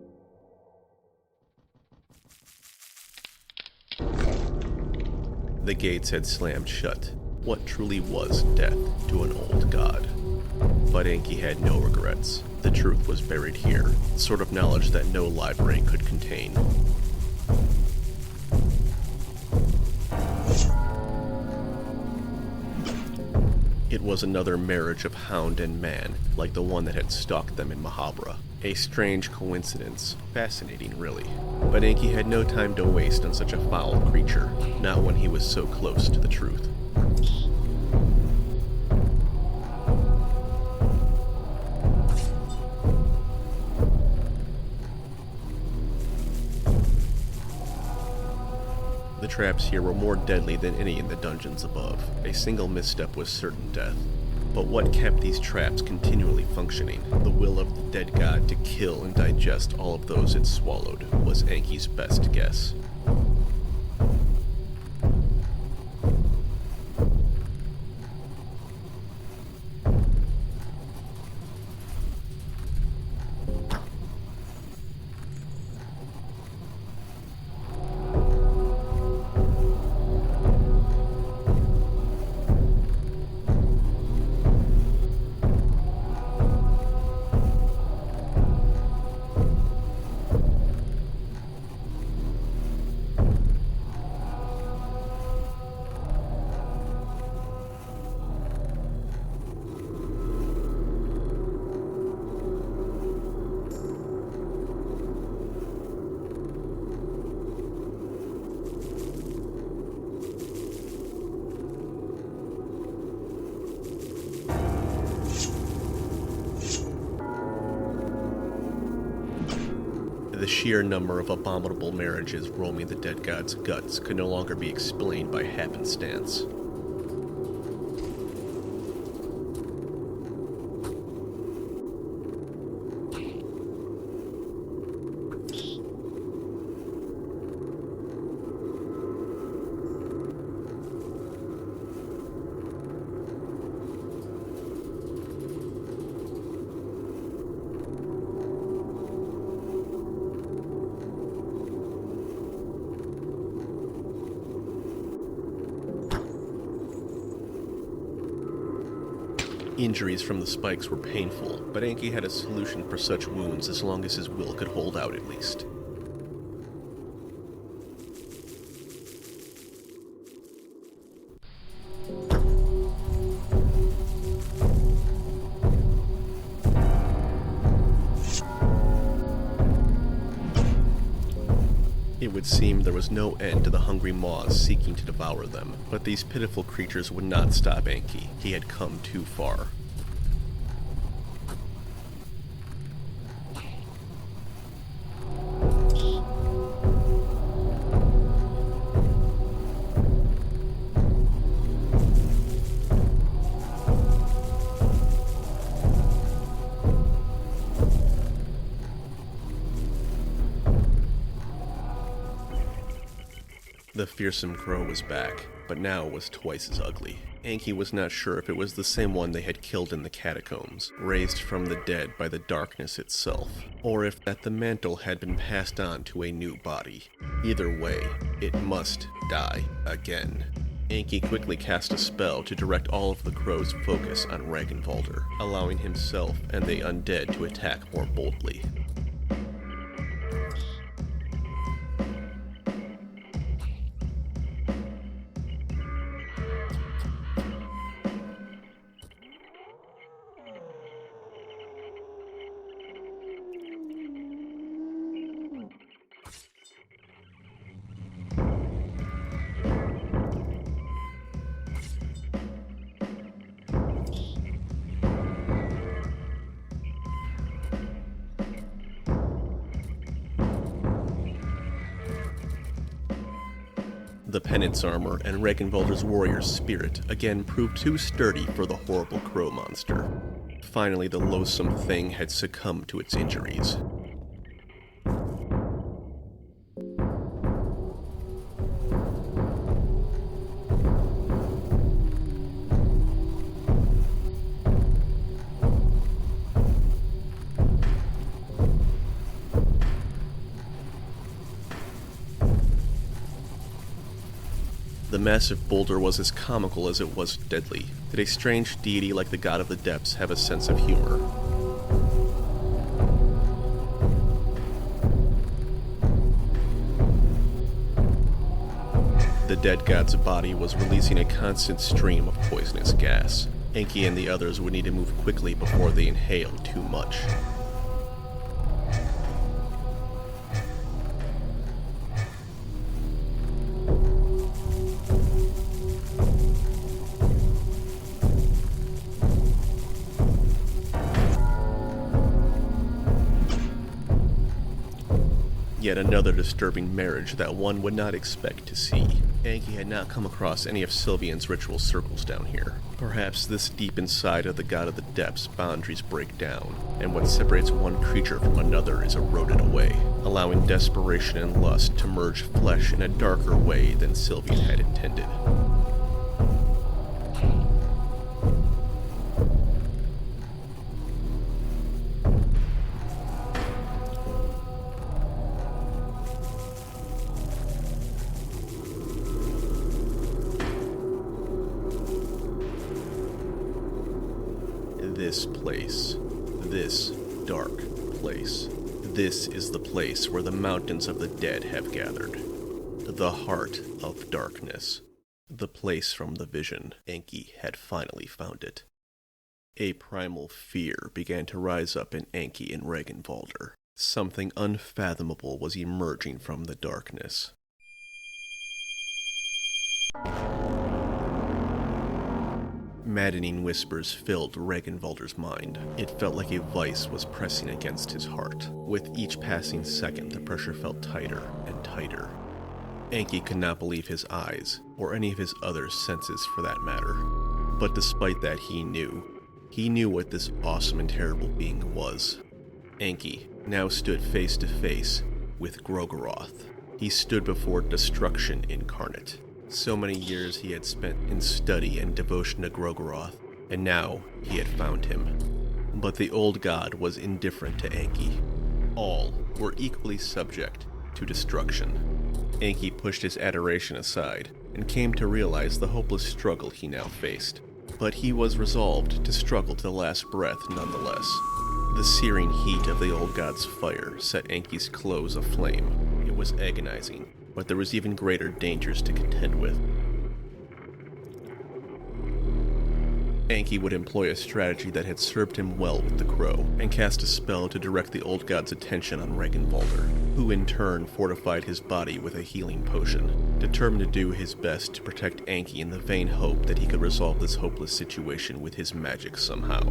The gates had slammed shut. What truly was death to an old god? But Enki had no regrets. The truth was buried here, the sort of knowledge that no library could contain. It was another marriage of hound and man, like the one that had stalked them in Mahabra. A strange coincidence. Fascinating, really. But Enki had no time to waste on such a foul creature, not when he was so close to the truth. The traps here were more deadly than any in the dungeons above. A single misstep was certain death. But what kept these traps continually functioning, the will of the dead god to kill and digest all of those it swallowed, was Enki's best guess. The sheer number of abominable marriages roaming the dead god's guts could no longer be explained by happenstance. Injuries from the spikes were painful, but Enki had a solution for such wounds as long as his will could hold out at least. It would seem there was no end to the hungry maws seeking to devour them, but these pitiful creatures would not stop Enki. He had come too far. The fearsome crow was back, but now was twice as ugly. Enki was not sure if it was the same one they had killed in the catacombs, raised from the dead by the darkness itself, or if that the mantle had been passed on to a new body. Either way, it must die again. Enki quickly cast a spell to direct all of the crow's focus on Ragnvaldr, allowing himself and the undead to attack more boldly. The Penance armor and Ragnvaldr's warrior's spirit again proved too sturdy for the horrible crow monster. Finally, the loathsome thing had succumbed to its injuries. massive boulder was as comical as it was deadly. Did a strange deity like the god of the depths have a sense of humor? The dead god's body was releasing a constant stream of poisonous gas. Enki and the others would need to move quickly before they inhaled too much. Yet another disturbing marriage that one would not expect to see. Enki had not come across any of Sylvian's ritual circles down here. Perhaps this deep inside of the god of the depths, boundaries break down, and what separates one creature from another is eroded away, allowing desperation and lust to merge flesh in a darker way than Sylvian had intended. This dark place. This is the place where the mountains of the dead have gathered. The heart of darkness. The place from the vision. Enki had finally found it. A primal fear began to rise up in Enki and Reginvalder. Something unfathomable was emerging from the darkness. Maddening whispers filled Reginvalder's mind. It felt like a vice was pressing against his heart. With each passing second, the pressure felt tighter and tighter. Enki could not believe his eyes, or any of his other senses for that matter. But despite that, he knew what this awesome and terrible being was. Enki now stood face to face with Gro-goroth. He stood before destruction incarnate. So many years he had spent in study and devotion to Gro-goroth, and now he had found him. But the old god was indifferent to Enki. All were equally subject to destruction. Enki pushed his adoration aside, and came to realize the hopeless struggle he now faced. But he was resolved to struggle to the last breath nonetheless. The searing heat of the old god's fire set Enki's clothes aflame. It was agonizing, but there was even greater dangers to contend with. Enki would employ a strategy that had served him well with the crow, and cast a spell to direct the old god's attention on Reginvalder, who in turn fortified his body with a healing potion, determined to do his best to protect Enki in the vain hope that he could resolve this hopeless situation with his magic somehow.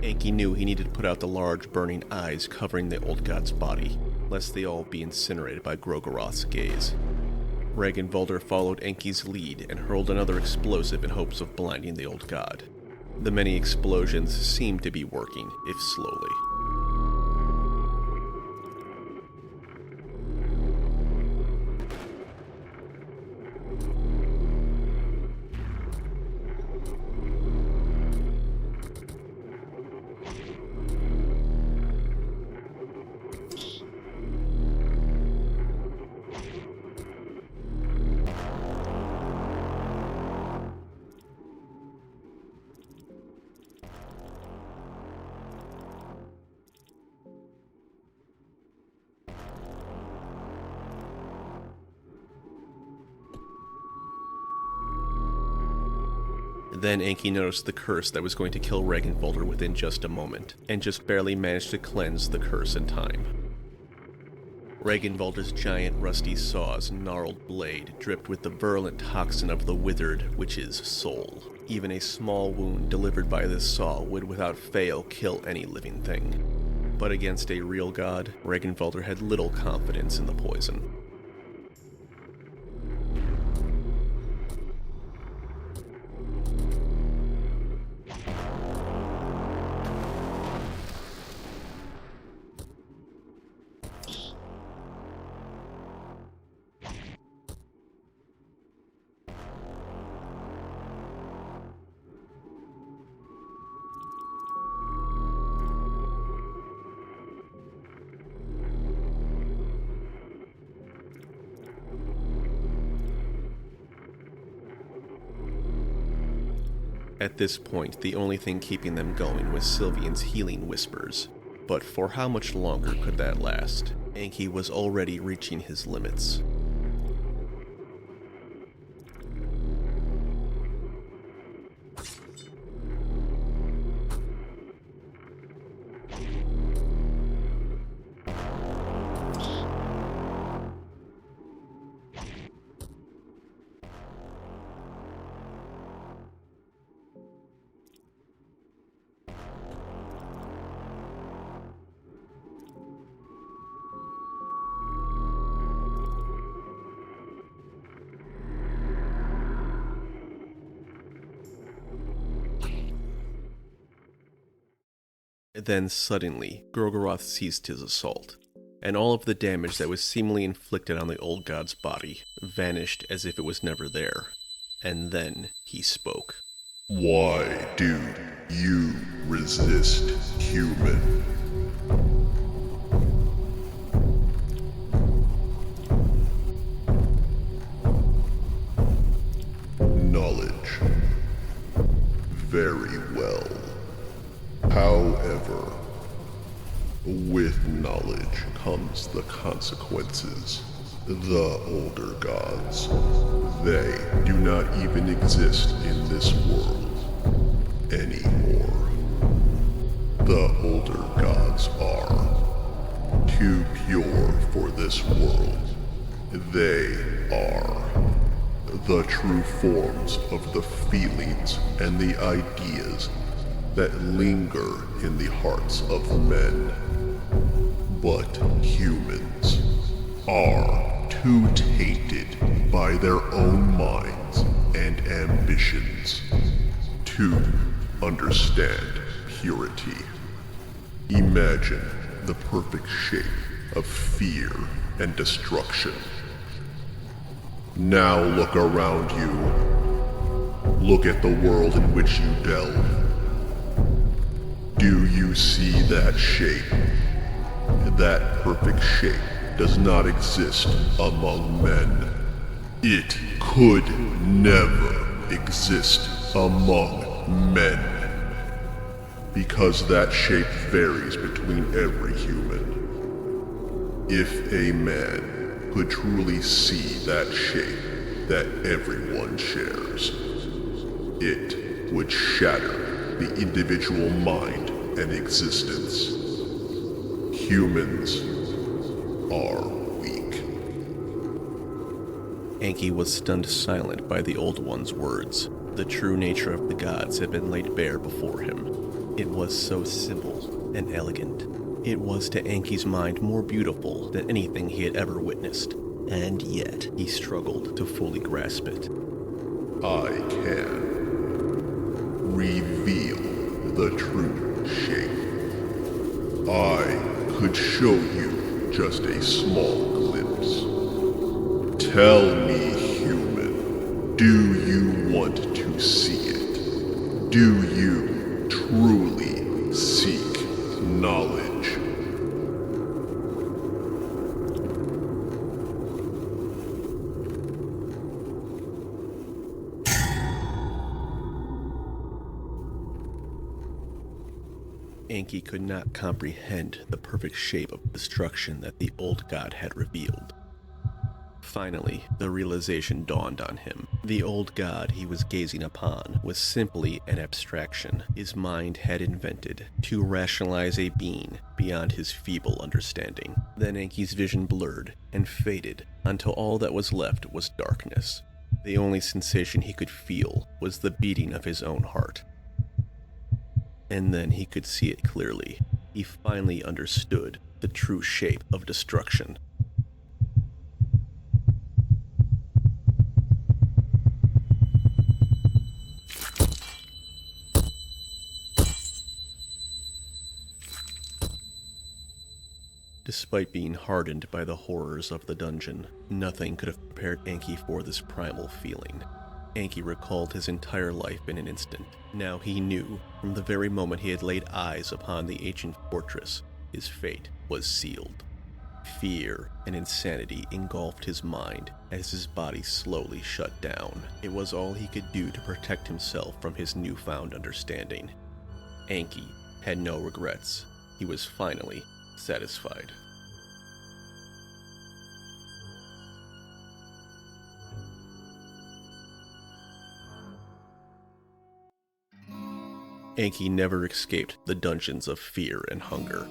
Enki knew he needed to put out the large, burning eyes covering the old god's body, lest they all be incinerated by Gro-goroth's gaze. Reginvalder followed Enki's lead and hurled another explosive in hopes of blinding the old god. The many explosions seemed to be working, if slowly. Then Enki noticed the curse that was going to kill Reginvalder within just a moment, and just barely managed to cleanse the curse in time. Reginvalder's giant rusty saw's gnarled blade dripped with the virulent toxin of the withered witch's soul. Even a small wound delivered by this saw would without fail kill any living thing. But against a real god, Reginvalder had little confidence in the poison. At this point, the only thing keeping them going was Sylvian's healing whispers. But for how much longer could that last? Enki was already reaching his limits. Then suddenly, Gro-goroth ceased his assault, and all of the damage that was seemingly inflicted on the old god's body vanished as if it was never there. And then he spoke. Why do you resist, human? Knowledge. Very well. However, with knowledge comes the consequences. The older gods, they do not even exist in this world anymore. The older gods are too pure for this world. They are the true forms of the feelings and the ideas that linger in the hearts of men. But humans are too tainted by their own minds and ambitions to understand purity. Imagine the perfect shape of fear and destruction. Now look around you. Look at the world in which you delve. Do you see that shape? That perfect shape does not exist among men. It could never exist among men. Because that shape varies between every human. If a man could truly see that shape that everyone shares, it would shatter the individual mind and existence. Humans are weak. Enki was stunned silent by the Old One's words. The true nature of the gods had been laid bare before him. It was so simple and elegant. It was to Enki's mind more beautiful than anything he had ever witnessed, and yet he struggled to fully grasp it. I can reveal the true shape. I could show you just a small glimpse. Tell me, human, do you want to see it? Do you truly seek knowledge? Enki could not comprehend the perfect shape of destruction that the old god had revealed. Finally, the realization dawned on him. The old god he was gazing upon was simply an abstraction his mind had invented to rationalize a being beyond his feeble understanding. Then Enki's vision blurred and faded until all that was left was darkness. The only sensation he could feel was the beating of his own heart. And then he could see it clearly. He finally understood the true shape of destruction. Despite being hardened by the horrors of the dungeon, nothing could have prepared Enki for this primal feeling. Enki recalled his entire life in an instant. Now he knew, from the very moment he had laid eyes upon the ancient fortress, his fate was sealed. Fear and insanity engulfed his mind as his body slowly shut down. It was all he could do to protect himself from his newfound understanding. Enki had no regrets. He was finally satisfied. Enki never escaped the dungeons of fear and hunger.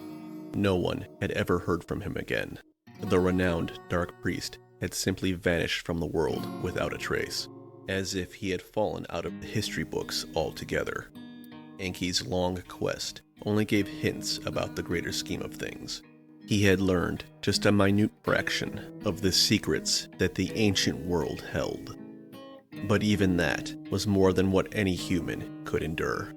No one had ever heard from him again. The renowned dark priest had simply vanished from the world without a trace, as if he had fallen out of the history books altogether. Enki's long quest only gave hints about the greater scheme of things. He had learned just a minute fraction of the secrets that the ancient world held. But even that was more than what any human could endure.